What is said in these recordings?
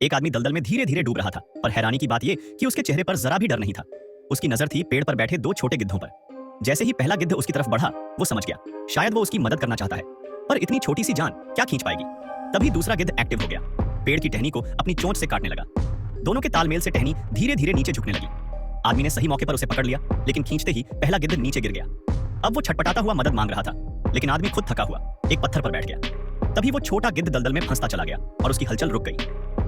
एक आदमी दलदल में धीरे धीरे डूब रहा था, पर हैरानी की बात यह कि उसके चेहरे पर जरा भी डर नहीं था। उसकी नजर थी पेड़ पर बैठे दो छोटे गिद्धों पर। जैसे ही पहला गिद्ध उसकी तरफ बढ़ा, वो समझ गया शायद वो उसकी मदद करना चाहता है, पर इतनी छोटी सी जान क्या खींच पाएगी। तभी दूसरा गिद्ध एक्टिव हो गया, पेड़ की टहनी को अपनी चोंच से काटने लगा। दोनों के तालमेल से टहनी धीरे धीरे नीचे झुकने लगी। आदमी ने सही मौके पर उसे पकड़ लिया, लेकिन खींचते ही पहला गिद्ध नीचे गिर गया। अब वो छटपटाता हुआ मदद मांग रहा था, लेकिन आदमी खुद थका हुआ एक पत्थर पर बैठ गया। तभी वो छोटा गिद्ध दलदल में फंसता चला गया और उसकी हलचल रुक गई।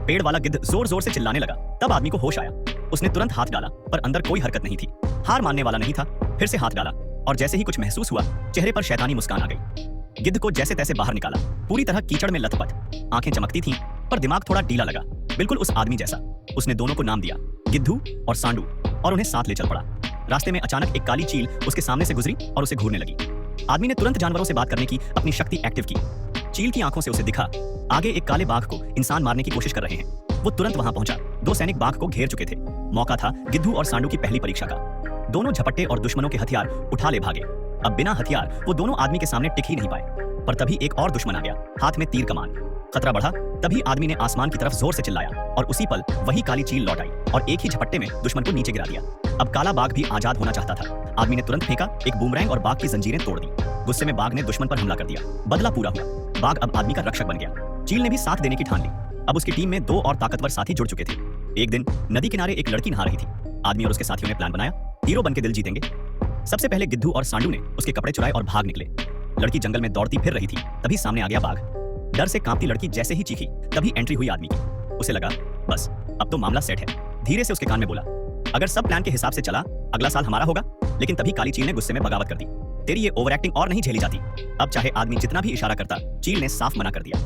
पेड़ वाला गिद्ध जोर जोर से चिल्लाने लगा। तब आदमी को होश आया। उसने तुरंत हाथ डाला, पर अंदर कोई हरकत नहीं थी। हार मानने वाला नहीं था। फिर से हाथ डाला और जैसे ही कुछ महसूस हुआ, चेहरे पर शैतानी मुस्कान आ गई। गिद्ध को जैसे तैसे बाहर निकाला, पूरी तरह कीचड़ में लथपथ। आंखें चमकती थीं, पर दिमाग थोड़ा ढीला लगा, बिल्कुल उस आदमी जैसा। उसने दोनों को नाम दिया, गिद्धू और सांडू, और उन्हें साथ ले चल पड़ा। रास्ते में अचानक एक काली चील उसके सामने से गुजरी और उसे घूरने लगी। आदमी ने तुरंत जानवरों से बात करने की अपनी शक्ति एक्टिव की। चील की आंखों से उसे दिखा आगे एक काले बाघ को इंसान मारने की कोशिश कर रहे हैं। वो तुरंत वहां पहुंचा। दो सैनिक बाघ को घेर चुके थे। मौका था गिद्धू और सांडू की पहली परीक्षा का। दोनों झपट्टे और दुश्मनों के हथियार उठा ले भागे। अब बिना हथियार वो दोनों आदमी के सामने टिक ही नहीं पाए। पर तभी एक और दुश्मन आ गया, हाथ में तीर कमान। खतरा बढ़ा। तभी आदमी ने आसमान की तरफ जोर से चिल्लाया और उसी पल वही काली चील लौट आई और एक ही झपट्टे में दुश्मन को नीचे गिरा दिया। अब काला बाघ भी आजाद होना चाहता था। आदमी ने तुरंत फेंका एक बूमरैंग और बाघ की जंजीरें तोड़ दी। गुस्से में बाघ ने दुश्मन पर हमला कर दिया। बदला पूरा हुआ। बाघ अब आदमी का रक्षक बन गया। चील ने भी साथ देने की ठान ली। अब उसकी टीम में दो और ताकतवर साथी जुड़ चुके थे। एक दिन नदी किनारे एक लड़की नहा रही थी। आदमी और उसके साथियों ने प्लान बनाया, हीरो बन के दिल जीतेंगे। सबसे पहले गिद्धू और सांडू ने उसके कपड़े चुराए और भाग निकले। लड़की जंगल में दौड़ती फिर रही थी। तभी सामने आ गया बाघ। डर से कांपती लड़की जैसे ही चीखी, तभी एंट्री हुई आदमी की। उसे लगा बस अब तो मामला सेट है। धीरे से उसके कान में बोला, अगर सब प्लान के हिसाब से चला, अगला साल हमारा होगा। लेकिन तभी काली चील ने गुस्से में बगावत कर दी। तेरी ये ओवर एक्टिंग और नहीं झेली जाती। अब चाहे आदमी जितना भी इशारा करता, चील ने साफ मना कर दिया।